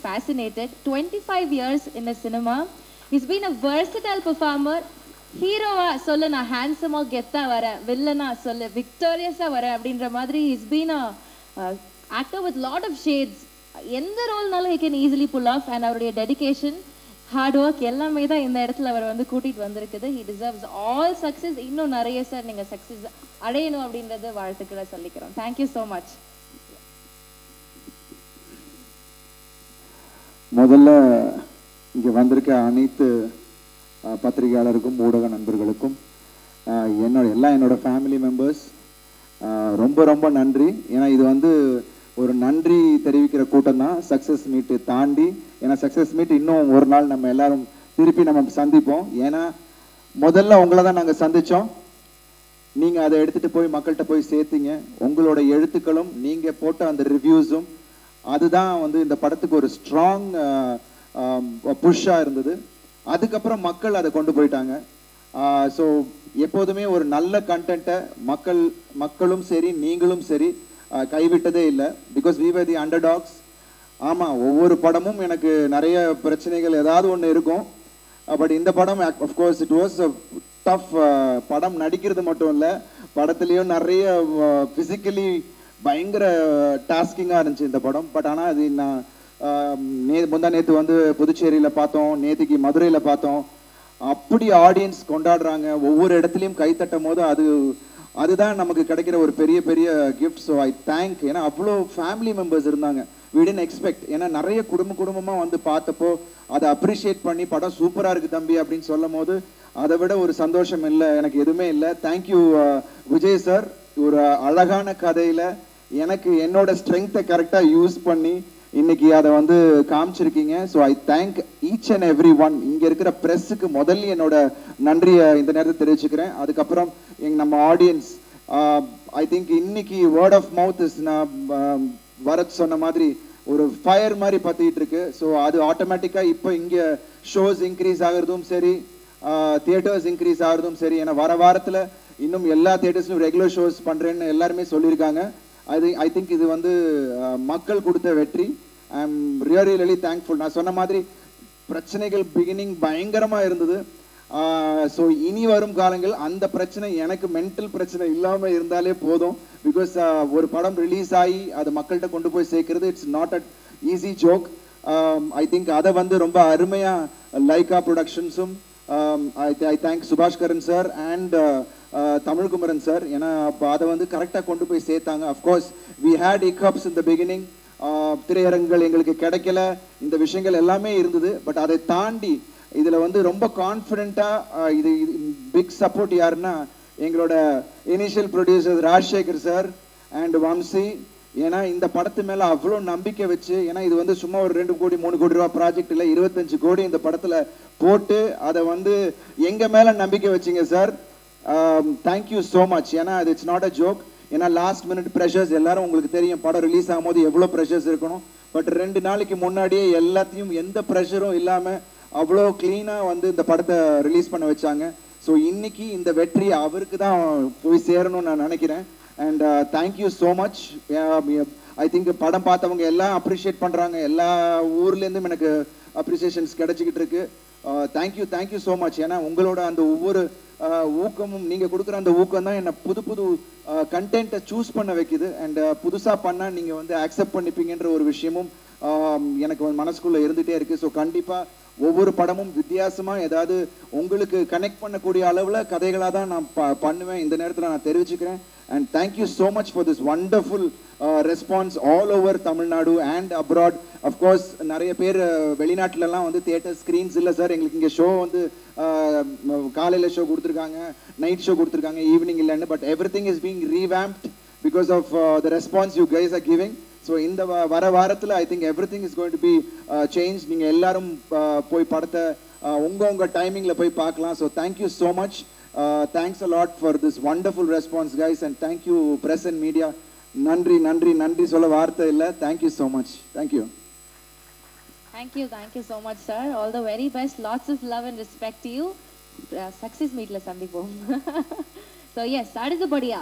fascinated. 25 years in the cinema. He's been a versatile performer. Hero solla na handsome or getta vara, villain solla victorious vara அப்படின்ற மாதிரி. He's been a actor with lot of shades. எந்த ரோல்னாலும் he can easily pull off, and அவருடைய dedication, hard work எல்லாமே தான் இந்த இடத்துல அவர் வந்து கூட்டிட்டு வந்திருக்குது. He deserves all success. இன்னும் நிறைய சார் நீங்க சக்சஸ் அடையணும் அப்படின்றத வாழ்த்துக்களை சொல்லிக்கிறோம். Thank you so much. முதல்ல இங்கே வந்திருக்க அனைத்து பத்திரிகையாளருக்கும் ஊடக நண்பர்களுக்கும் என்னோட ஃபேமிலி மெம்பர்ஸ் ரொம்ப ரொம்ப நன்றி. ஏன்னா இது வந்து ஒரு நன்றி தெரிவிக்கிற கூட்டம் தான் சக்ஸஸ் மீட்டு தாண்டி. ஏன்னா சக்ஸஸ் மீட் இன்னும் ஒரு நாள் நம்ம எல்லாரும் திருப்பி நம்ம சந்திப்போம். ஏன்னா முதல்ல உங்களை தான் நாங்கள் சந்தித்தோம். நீங்கள் அதை எடுத்துகிட்டு போய் மக்கள்கிட்ட போய் சேர்த்தீங்க. உங்களோட எழுத்துக்களும் நீங்கள் போட்ட அந்த ரிவ்யூஸும் அதுதான் வந்து இந்த படத்துக்கு ஒரு ஸ்ட்ராங் புஷ்ஷாக இருந்தது. அதுக்கப்புறம் மக்கள் அதை கொண்டு போயிட்டாங்க. ஸோ எப்போதுமே ஒரு நல்ல கண்டென்ட்டை மக்களும் சரி நீங்களும் சரி கைவிட்டதே இல்லை. Because we were the underdogs. ஆமாம், ஒவ்வொரு படமும் எனக்கு நிறைய பிரச்சனைகள் ஏதாவது ஒன்று இருக்கும். பட் இந்த படம் அஃப்கோர்ஸ் இட் வாஸ் டஃப். படம் நடிக்கிறது மட்டும் இல்லை, படத்துலேயும் நிறைய ஃபிசிக்கலி பயங்கர டாஸ்கிங்காக இருந்துச்சு இந்த படம். பட் ஆனால் அது நான் முந்தா நேற்று வந்து புதுச்சேரியில் பார்த்தோம், நேற்றுக்கு மதுரையில் பார்த்தோம். அப்படி ஆடியன்ஸ் கொண்டாடுறாங்க, ஒவ்வொரு இடத்துலையும் கைத்தட்டும் போது அதுதான் நமக்கு கிடைக்கிற ஒரு பெரிய பெரிய கிஃப்ட். So I thank. ஏன்னா அவ்வளோ ஃபேமிலி மெம்பர்ஸ் இருந்தாங்க. we didn't expect. ஏன்னா நிறைய குடும்பமாக வந்து பார்த்தப்போ அதை அப்ரிஷியேட் பண்ணி படம் சூப்பராக இருக்குது தம்பி அப்படின்னு சொல்லும் போது அதை விட ஒரு சந்தோஷம் இல்லை எனக்கு எதுவுமே இல்லை. Thank you Vijay sir. ஒரு அழகான கதையில் எனக்கு என்னோட ஸ்ட்ரென்த்தை கரெக்டாக யூஸ் பண்ணி இன்னைக்கு அதை வந்து காமிச்சிருக்கீங்க. So I thank each and every one. இங்கே இருக்கிற ப்ரெஸ்ஸுக்கு முதல்ல என்னோட நன்றியை இந்த நேரத்தை தெரிவிச்சுக்கிறேன். அதுக்கப்புறம் நம்ம ஆடியன்ஸ், ஐ திங்க் இன்னைக்கு வேர்ட் ஆஃப் மவுத் இஸ், நான் வரத் சொன்ன மாதிரி ஒரு ஃபயர் மாதிரி பற்றிட்டு இருக்கு. ஸோ அது ஆட்டோமேட்டிக்காக இப்போ இங்கே ஷோஸ் இன்க்ரீஸ் ஆகிறதும் சரி, தியேட்டர்ஸ் இன்க்ரீஸ் ஆகிறதும் சரி. ஏன்னா வர வாரத்தில் இன்னும் எல்லா தியேட்டர்ஸ்லையும் ரெகுலர் ஷோஸ் பண்ணுறேன்னு எல்லாருமே சொல்லியிருக்காங்க. ஐ திங்க் இது வந்து மக்கள் கொடுத்த வெற்றி. I am really thankful. நான் சொன்ன மாதிரி பிரச்சனைகள் பிகினிங் பயங்கரமாக இருந்தது. ஸோ இனி வரும் காலங்கள் அந்த பிரச்சனை, எனக்கு மென்டல் பிரச்சனை இல்லாமல் இருந்தாலே போதும். பிகாஸ் ஒரு படம் ரிலீஸ் ஆகி அதை மக்கள்கிட்ட கொண்டு போய் சேர்க்கறது it's not a easy joke. I think அதை வந்து ரொம்ப அருமையாக லைகா ப்ரொடக்ஷன்ஸும், I thank Subaskaran sir and Tamilkumaran sir. ஏன்னா அப்போ அதை வந்து கரெக்டாக கொண்டு போய் சேர்த்தாங்க. Of course we had hiccups in the beginning. திரையரங்குகள் எங்களுக்கு கிடைக்கல, இந்த விஷயங்கள் எல்லாமே இருந்தது. பட் அதை தாண்டி இதில் வந்து ரொம்ப கான்ஃபிடென்ட்டாக இது பிக் சப்போர்ட் யாருன்னா எங்களோட initial producer Rajasekhar sir and Vamsi. ஏன்னா இந்த படத்து மேலே அவ்வளோ நம்பிக்கை வச்சு, ஏன்னா இது வந்து சும்மா ஒரு 2 கோடி 3 கோடி ரூபா ப்ராஜெக்ட் இல்லை, 25 கோடி இந்த படத்தில் போட்டு அதை வந்து எங்கள் மேலே நம்பிக்கை வச்சிங்க சார். Thank you so much. ஏன்னா அது இட்ஸ் நாட் அ ஜோக். ஏன்னா லாஸ்ட் மினிட் ப்ரெஷர்ஸ் எல்லாரும் உங்களுக்கு தெரியும், படம் ரிலீஸ் ஆகும்போது எவ்வளோ ப்ரெஷர்ஸ் இருக்கணும். பட் 2 நாளைக்கு முன்னாடியே எல்லாத்தையும் எந்த ப்ரெஷரும் இல்லாமல் அவ்வளோ க்ளீனாக வந்து இந்த படத்தை ரிலீஸ் பண்ண வச்சாங்க. ஸோ இன்னைக்கு இந்த வெற்றி அவருக்கு தான் போய் சேரணும்னு நான் நினைக்கிறேன். And thank you so much. I think படம் பார்த்தவங்க எல்லாம் அப்ரிஷியேட் பண்ணுறாங்க. எல்லா ஊர்லேருந்தும் எனக்கு அப்ரிசியேஷன்ஸ் கிடைச்சிக்கிட்டு இருக்கு. Thank you so much. ஏன்னா உங்களோட அந்த ஒவ்வொரு ஊக்கமும், நீங்கள் கொடுக்குற அந்த ஊக்கம் தான் என்னை புது கண்டென்ட்டை சூஸ் பண்ண வைக்குது. அண்ட் புதுசாக பண்ணால் நீங்கள் வந்து அக்செப்ட் பண்ணிப்பீங்கன்ற ஒரு விஷயமும் எனக்கு மனசுக்குள்ளே இருந்துகிட்டே இருக்குது. ஸோ கண்டிப்பாக ஒவ்வொரு படமும் வித்தியாசமாக ஏதாவது உங்களுக்கு கனெக்ட் பண்ணக்கூடிய அளவில் கதைகளாக தான் நான் பண்ணுவேன். இந்த நேரத்தில் நான் தெரிவிச்சுக்கிறேன். And thank you so much for this wonderful response all over Tamil Nadu and abroad. Of course நிறைய பேர் வெளிநாட்டிலலாம் வந்து தியேட்டர் ஸ்க்ரீன்ஸ் இல்லை சார், எங்களுக்கு இங்கே ஷோ வந்து காலையில் ஷோ கொடுத்துருக்காங்க, நைட் ஷோ கொடுத்துருக்காங்க, ஈவினிங் இல்லைன்னு. But everything is being revamped because of the response you guys are giving. So இந்த வர வாரத்தில் I think everything is going to be change. நீங்கள் எல்லாரும் போய் படத்தை உங்கள் டைமிங்கில் போய் பார்க்கலாம். So thank you so much. Thanks a lot for this wonderful response guys. And thank you press and media. நன்றி சொல்ல வார்த்தை இல்லை. Thank you so much. Thank you so much sir. All the very best. Lots of love and respect to you. Success meetla sandipom. So yes, அடுத்தபடியா